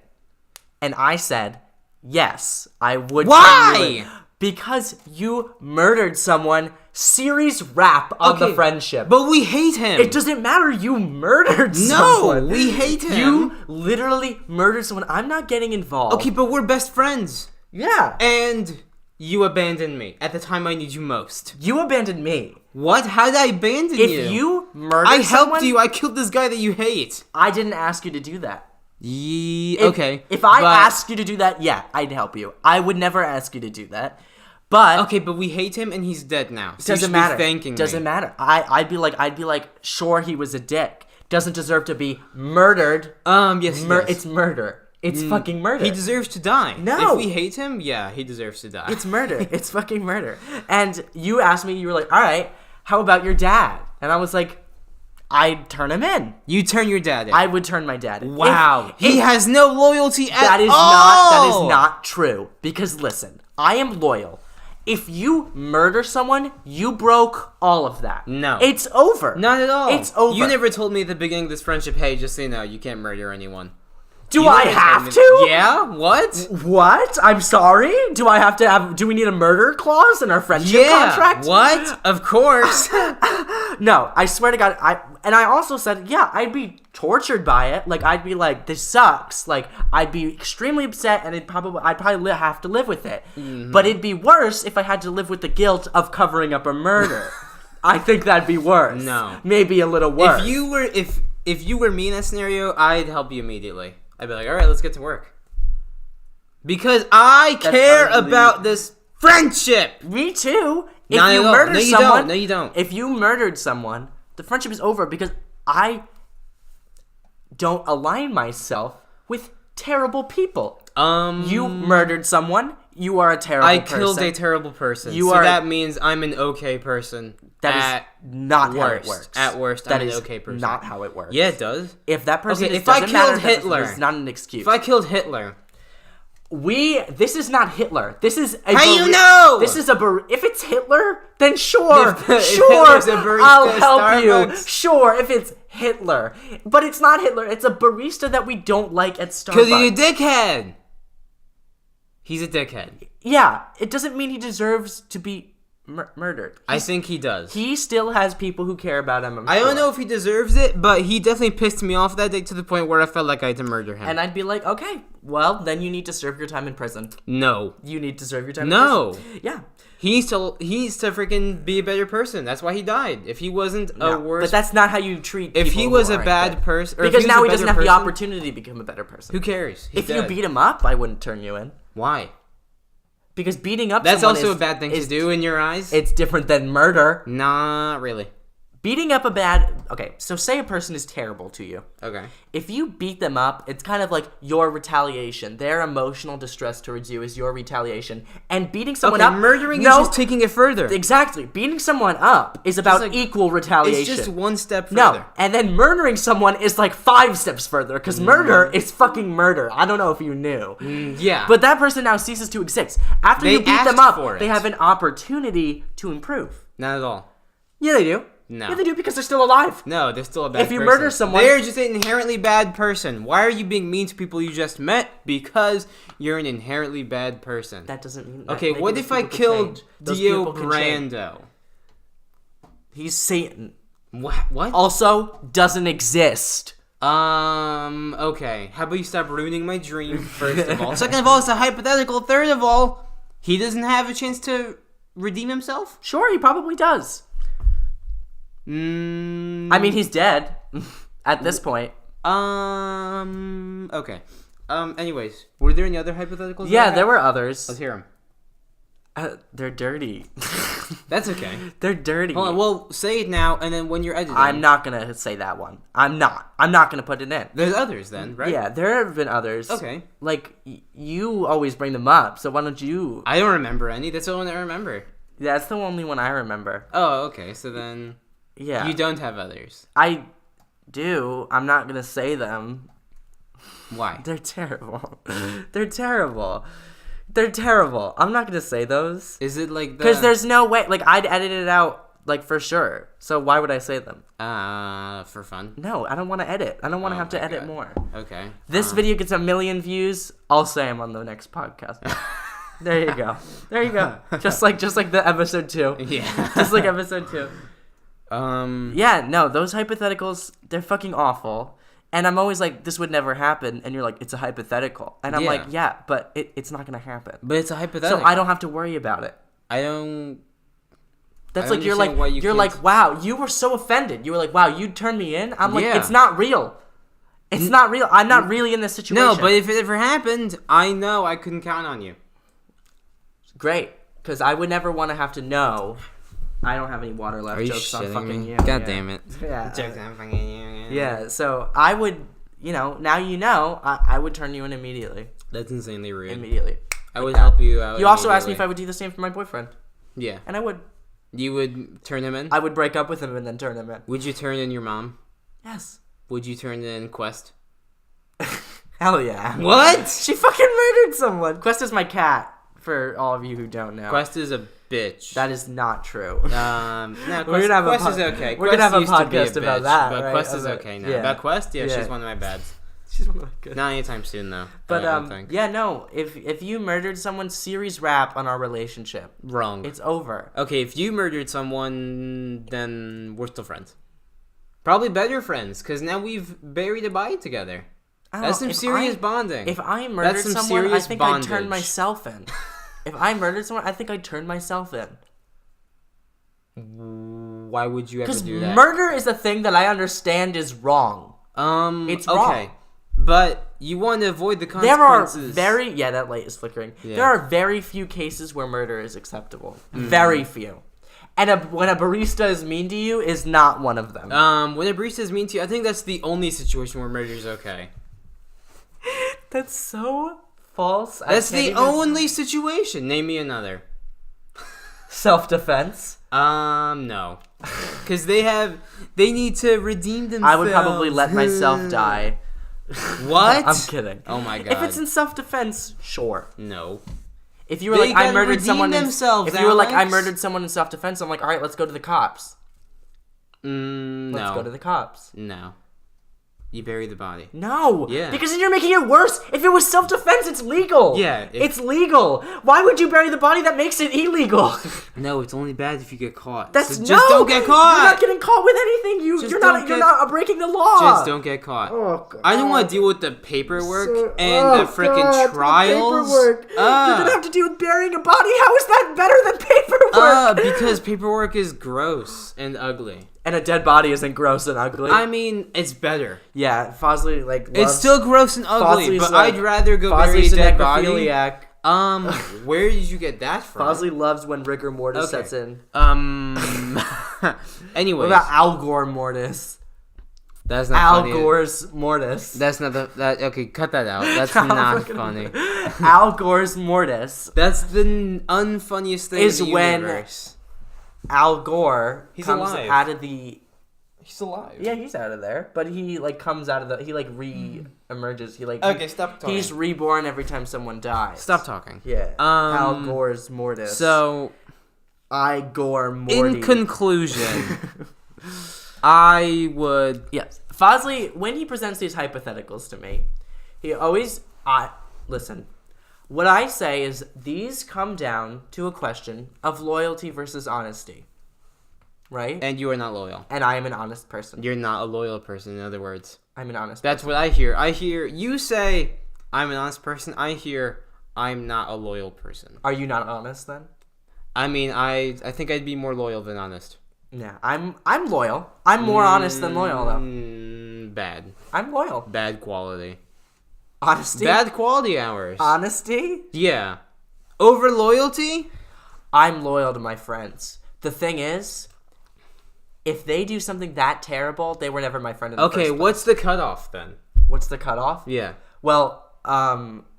And I said, yes, I would. Why? Turn you in. Because you murdered someone. Series wrap on the friendship. But we hate him. It doesn't matter. You murdered someone. No, we hate him. You literally murdered someone. I'm not getting involved. Okay, but we're best friends. Yeah. And you abandoned me at the time I need you most. You abandoned me. What? How did I abandon you? If you murdered I helped someone, you. I killed this guy that you hate. I didn't ask you to do that. Okay. If I asked you to do that, yeah, I'd help you. I would never ask you to do that. But okay, but we hate him and he's dead now. So doesn't matter. Thanking doesn't me. matter. I'd be like, sure, he was a dick. Doesn't deserve to be murdered. Yes. It's murder. It's fucking murder. He deserves to die. No. If we hate him, yeah, he deserves to die. It's murder. It's fucking murder. And you asked me, you were like, all right, how about your dad? And I was like, I'd turn him in. You turn your dad in. I would turn my dad in. Wow. He has no loyalty at all. That is not true. Because listen, I am loyal. If you murder someone, you broke all of that. No. It's over. Not at all. It's over. You never told me at the beginning of this friendship, hey, just so you know, you can't murder anyone. Do I have to? Yeah? What? What? I'm sorry? Do we need a murder clause in our friendship contract? What? Of course. No, I swear to God, I also said, yeah, I'd be tortured by it. Like, I'd be like, this sucks. Like, I'd be extremely upset, and I'd probably have to live with it. Mm-hmm. But it'd be worse if I had to live with the guilt of covering up a murder. I think that'd be worse. No. Maybe a little worse. If you were me in that scenario, I'd help you immediately. I'd be like, all right, let's get to work. Because I care about this friendship. Me too. If you murder someone, no, you don't. If you murdered someone, the friendship is over because I don't align myself with terrible people. You murdered someone. You are a terrible person. I killed a terrible person. That means I'm an okay person. That is not how it works. At worst, I'm an okay person. Not how it works. Yeah, it does. If that person if I killed Hitler, it's not an excuse. If I killed Hitler, this is not Hitler. This is a how you know? This is if it's Hitler, then sure, if I'll help you. Sure, if it's Hitler, but it's not Hitler. It's a barista that we don't like at Starbucks. Because he's a dickhead. He's a dickhead. Yeah, it doesn't mean he deserves to be murdered. I think he does. He still has people who care about him. I don't know if he deserves it, but he definitely pissed me off that day to the point where I felt like I had to murder him. And I'd be like, okay, well, then you need to serve your time in prison. No. You need to serve your time in prison. Yeah. He needs to freaking be a better person. That's why he died. If he wasn't a worse... But that's not how you treat people. If he was a bad person... Because now he doesn't have the opportunity to become a better person. Who cares? If you beat him up, I wouldn't turn you in. Why? Because beating up someone also a bad thing to do in your eyes? It's different than murder. Not really. Beating up a bad... Okay, so say a person is terrible to you. Okay. If you beat them up, it's kind of like your retaliation. Their emotional distress towards you is your retaliation. And beating someone up... murdering is just taking it further. Exactly. Beating someone up is about equal retaliation. It's just one step further. No, and then murdering someone is like 5 steps further, because murder is fucking murder. I don't know if you knew. Yeah. But that person now ceases to exist. After you beat them up, they have an opportunity to improve. Not at all. Yeah, they do. No. Yeah, they do, because they're still alive. No, they're still a bad person. If you murder someone... They're just an inherently bad person. Why are you being mean to people you just met? Because you're an inherently bad person. That doesn't mean... Okay, what if I killed Dio Brando? He's Satan. What? Also, doesn't exist. Okay. How about you stop ruining my dream, first of all? Second of all, it's a hypothetical. Third of all, he doesn't have a chance to redeem himself? Sure, he probably does. I mean, he's dead at this point. Okay. Anyways, were there any other hypotheticals? Yeah, there were others. Let's hear them. They're dirty. That's okay. They're dirty. Hold on, well, say it now, and then when you're editing... I'm not gonna say that one. I'm not gonna put it in. There's others then, right? Yeah, there have been others. Okay. Like, you always bring them up, so why don't you... I don't remember any. That's the only one I remember. That's the only one I remember. Oh, okay, so then... Yeah. You don't have others. I do. I'm not gonna say them. Why? They're terrible. They're terrible. They're terrible. I'm not gonna say those. Is it like the... Because there's no way. Like, I'd edit it out, like, for sure. So why would I say them? For fun? No, I don't want to edit. I don't want to have to edit more. Okay. This video gets 1 million views. I'll say them on the next podcast. There you go. There you go. Just like the episode 2. Yeah. Just like episode 2. Yeah, no, those hypotheticals, they're fucking awful. And I'm always like, this would never happen. And you're like, it's a hypothetical. And I'm like, yeah, but it's not going to happen. But it's a hypothetical. So I don't have to worry about it. That's like, you're like, wow, you were so offended. You were like, wow, you'd turn me in? I'm like, it's not real. It's not real. I'm not really in this situation. No, but if it ever happened, I know I couldn't count on you. Great. Because I would never want to have to know... I don't have any water left. Are you jokes on fucking me? you. God damn it. Yeah. Jokes on fucking you. Yeah, so I would, now you know, I would turn you in immediately. That's insanely rude. Immediately. I would help you out. You also asked me if I would do the same for my boyfriend. Yeah. And I would. You would turn him in? I would break up with him and then turn him in. Would you turn in your mom? Yes. Would you turn in Quest? Hell yeah. What? She fucking murdered someone. Quest is my cat. For all of you who don't know. Quest is a bitch. That is not true. No, We're gonna have Quest a is okay. We're gonna have a Quest used to be podcast about bitch, that, but right? Quest is okay now. Yeah. About Quest, yeah, Yeah. she's one of my bads. She's really good. Not anytime soon though. But I don't think. yeah, no. If you murdered someone, series wrap on our relationship. Wrong. It's over. Okay, if you murdered someone, then we're still friends. Probably better friends, because now we've buried a body together. That's some serious bonding. If I murdered some someone, I serious think I'd turn bondage. myself in. If I murdered someone, I think I'd turn myself in. Why would you ever Because do that? murder is a thing that I understand is wrong. It's okay. wrong. But you want to avoid the There are consequences. that light is flickering. Yeah. There are very few cases where murder is acceptable. Very few. And when a barista is mean to you is not one of them. When a barista is mean to you, I think that's the only situation where murder is okay. That's so false. That's the only situation. Name me another. Self-defense. No. Because they need to redeem themselves. I would probably let myself die. What? I'm kidding. Oh my god. If it's in self-defense, sure. No. If you were They like, I gotta murdered redeem someone. themselves, If you were like, I Alex. murdered someone in self-defense, I'm like, all right, let's go to the cops. No. Let's go to the cops. No. You bury the body. No. Yeah. Because then you're making it worse. If it was self-defense, it's legal. Yeah, It's legal. Why would you bury the body? That makes it illegal. No, it's only bad if you get caught. That's So just don't get caught. You're not getting caught with anything. Just You're don't not breaking the law. Just don't get caught. Oh, God. I don't want to deal with the paperwork and the freaking trials. Paperwork. You're gonna have to deal with burying a body. How is that better than paperwork? Because paperwork is gross and ugly. And a dead body isn't gross and ugly. I mean, it's better. Yeah, Fosley loves, It's still gross and ugly, Fosley's but like- I'd rather go bury a Fosley's a dead body. necrophiliac. Where did you get that from? Fosley loves when rigor mortis Okay. sets in. Anyways, What about Al Gore mortis? that's not Al funny. Gore's mortis. That's not that. Okay, cut that out. That's Al not fucking- funny. Al Gore's mortis That's the unfunniest thing is in the when universe. Al Gore He's comes alive. out of the. He's alive. Yeah, he's out of there, but he comes out of the. He re-emerges. He Okay, stop talking. He's reborn every time someone dies. Stop talking. Yeah. Al Gore's mortis. So, I Gore Morty. in conclusion, I would. Yes. Fosley, when he presents these hypotheticals to me, he always... Listen. What I say is these come down to a question of loyalty versus honesty. Right? And you are not loyal. And I am an honest person. You're not a loyal person, in other words. I'm an honest That's what I hear. I hear you say, I'm an honest person. I hear, I'm not a loyal person. Are you not honest then? I mean, I think I'd be more loyal than honest. Yeah. I'm loyal. I'm more honest than loyal, though. Bad. I'm loyal. Bad quality. Honesty? Bad quality hours. Honesty? Yeah. Over loyalty? I'm loyal to my friends. The thing is, if they do something that terrible, they were never my friend in the first Okay, place. what's the cutoff then? What's the cutoff? Yeah. Well,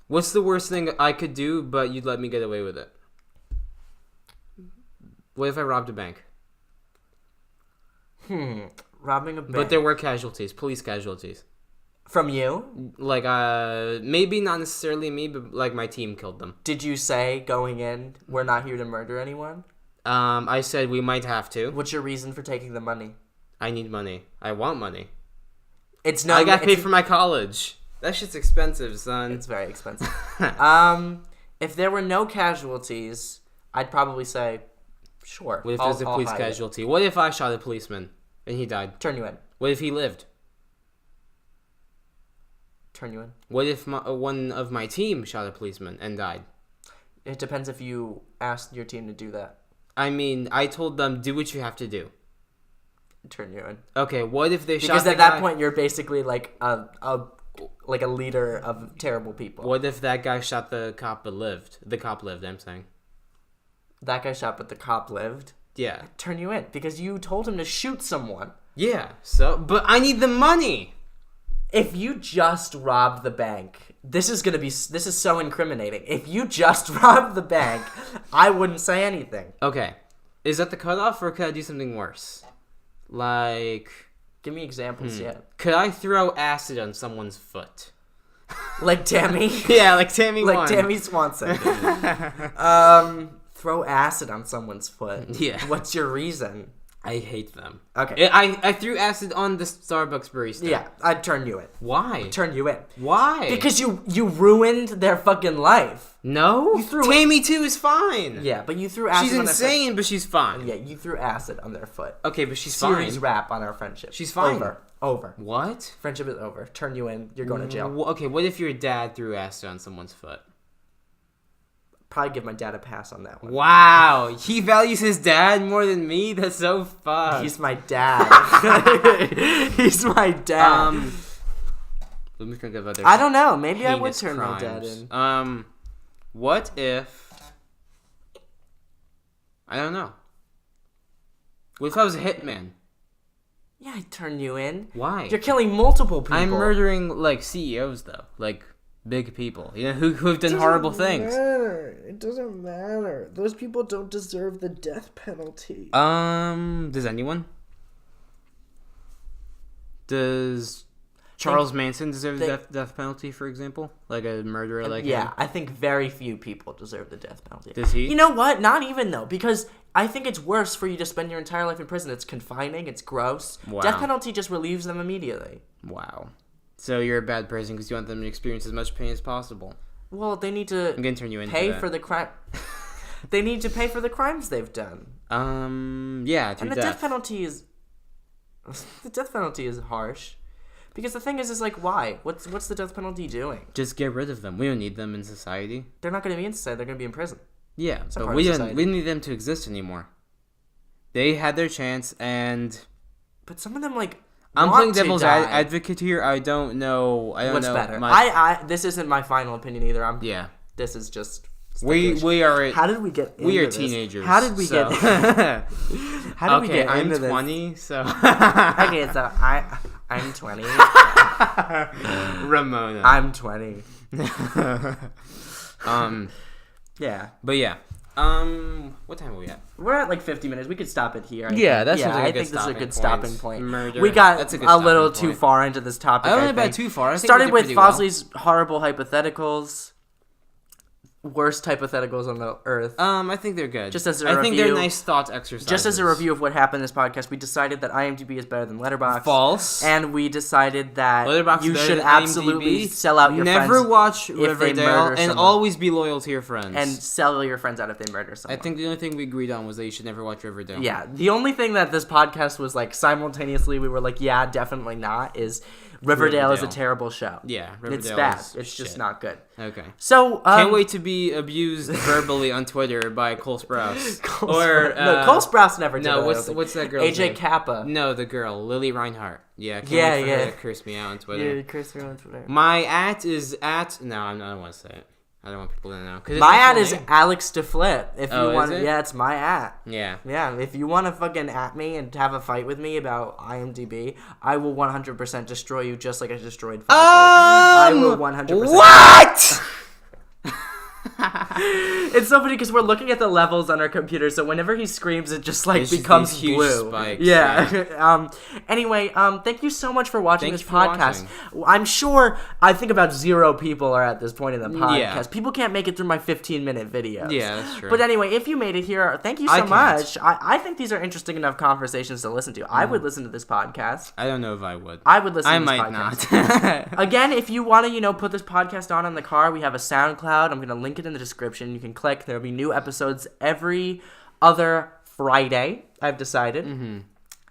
What's the worst thing I could do, but you'd let me get away with it? What if I robbed a bank? robbing a bank. But there were casualties, police casualties. From you? Like, maybe not necessarily me, but like my team killed them. Did you say going in, we're not here to murder anyone? I said we might have to. What's your reason for taking the money? I need money. I want money. It's not. I got paid for my college. That shit's expensive, son. It's very expensive. If there were no casualties, I'd probably say, sure. What if there's a police casualty? What if I shot a policeman and he died? Turn you in. What if he lived? Turn you in. What if one of my team shot a policeman and died? It depends if you asked your team to do that. I mean, I told them, do what you have to do. Turn you in. Okay, what if they shot Because the at that guy? point, you're basically like a leader of terrible people. What if that guy shot the cop but lived? The cop lived, I'm saying. That guy shot, but the cop lived. Yeah. Turn you in because you told him to shoot someone. Yeah, so, but I need the money. If you just robbed the bank, this is so incriminating. If you just robbed the bank, I wouldn't say anything. Okay, is that the cutoff or could I do something worse? Like, Give me examples, yeah. could I throw acid on someone's foot? Like Tammy. Yeah, like Tammy Like won. Tammy Swanson. Throw acid on someone's foot. Yeah. What's your reason? I hate them. Okay. I threw acid on the Starbucks barista. Yeah, I'd turn you in. Why? Turn you in. Why? Because you ruined their fucking life. No. You threw Tammy too is fine. Yeah, but you threw acid She's on their foot. insane, but she's fine. Yeah, you threw acid on their foot. Okay, but she's Series fine. wrap on our friendship. She's fine. Over. What? Friendship is over. Turn you in. You're going to jail. Okay, what if your dad threw acid on someone's foot? Probably give my dad a pass on that one. Wow, he values his dad more than me? That's so fucked. He's my dad. He's my dad. Let me think of other I don't know. Maybe I would heinous turn my dad crimes. in. What if... I don't know. What if I was a hitman? Yeah, I'd turn you in. Why? You're killing multiple people. I'm murdering, like, CEOs, though. Like, big people. You know, who have done horrible things. It doesn't matter. Those people don't deserve the death penalty. Does anyone? Does Charles Manson deserve the death penalty, for example? Like a murderer like him? I think very few people deserve the death penalty. Does he? You know what? Not even, though, because I think it's worse for you to spend your entire life in prison. It's confining. It's gross. Wow. Death penalty just relieves them immediately. Wow. So you're a bad person because you want them to experience as much pain as possible. Well, they need to I'm gonna turn you into pay that. for the crime. They need to pay for the crimes they've done. Yeah, And the death penalty is... The death penalty is harsh. Because the thing is like, why? What's the death penalty doing? Just get rid of them. We don't need them in society. They're not going to be in society. They're going to be in prison. Yeah, It's a but part we of don't need them to exist anymore. They had their chance, and... But some of them, like, I'm want playing to devil's die. advocate here. I don't know. What's better? This isn't my final opinion either. Yeah. This is just... We are... How did we get into We are this? teenagers. How did we get... How did we get I'm into this? 20, so... Okay, so I'm 20. Ramona. I'm 20. Yeah. But yeah. What time are we at? We're at like 50 minutes. We could stop it here. I think this is a good stopping point. Murder. We got That's a good little stopping too point. far into this topic. I don't know about too far. I think Started we did with pretty well. Fosley's horrible hypotheticals. Worst hypotheticals on the earth. I think they're good. Just as a I think they're review- nice thought exercises. Just as a review of what happened in this podcast, we decided that IMDb is better than Letterboxd. False. And we decided that Letterboxd you is better should than absolutely IMDb. sell out your Never friends. watch if they Riverdale murder and someone. always be loyal to your friends. And sell your friends out if they murder someone. I think the only thing we agreed on was that you should never watch Riverdale. Yeah, the only thing that this podcast was like simultaneously we were like, yeah, definitely not, is Riverdale is a terrible show. Yeah, Riverdale It's bad. is It's just shit. not good. Okay. So Can't wait to be abused verbally on Twitter by Cole Sprouse. Cole Sprouse never did. No, that, what's that girl's AJ name? Kappa. No, the girl, Lily Reinhart. Yeah, can't Yeah, wait for yeah. her to curse me out on Twitter. Yeah, curse me on Twitter. My is no, I don't want to say it. I don't want people to know. 'Cause it's My full is name. Alex DeFlip. If Oh, you want, is it? yeah, it's my at. Yeah. Yeah, if you want to fucking at me and have a fight with me about IMDb, I will 100% destroy you just like I destroyed Fosley. I will 100%. What? It's so funny because we're looking at the levels on our computer, so whenever he screams, it just like It's just becomes these huge blue. spikes, Yeah. Anyway, thank you so much for watching Thanks this for podcast. I'm sure I think about 0 people are at this point in the podcast. Yeah. People can't make it through my 15-minute videos. Yeah, that's true. But anyway, if you made it here, thank you so can't. much. I think these are interesting enough conversations to listen to. I would listen to this podcast. I don't know if I would. I would listen I to this might podcast. not. Again, if you want to, put this podcast on in the car, we have a SoundCloud. I'm going to link it in the description. You can click. There'll be new episodes every other Friday, I've decided. Mm-hmm.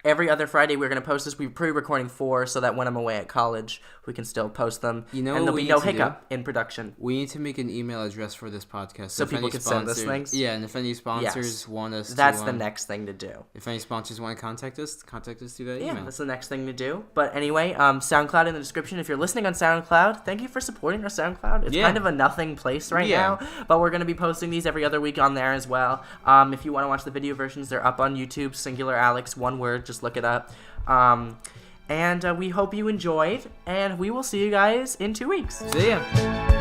Every other Friday, we're going to post this. We're pre-recording 4 so that when I'm away at college, we can still post them. You know and what there'll we be no need to hiccup in production. We need to make an email address for this podcast. So if people any can send us things? Yeah, and if any sponsors want us That's to... the next thing to do. If any sponsors want to contact us through that email. Yeah, that's the next thing to do. But anyway, SoundCloud in the description. If you're listening on SoundCloud, thank you for supporting our SoundCloud. It's kind of a nothing place right now, but we're going to be posting these every other week on there as well. If you want to watch the video versions, they're up on YouTube. SingularAlex, one word, just look it up. And we hope you enjoyed, and we will see you guys in 2 weeks. See ya.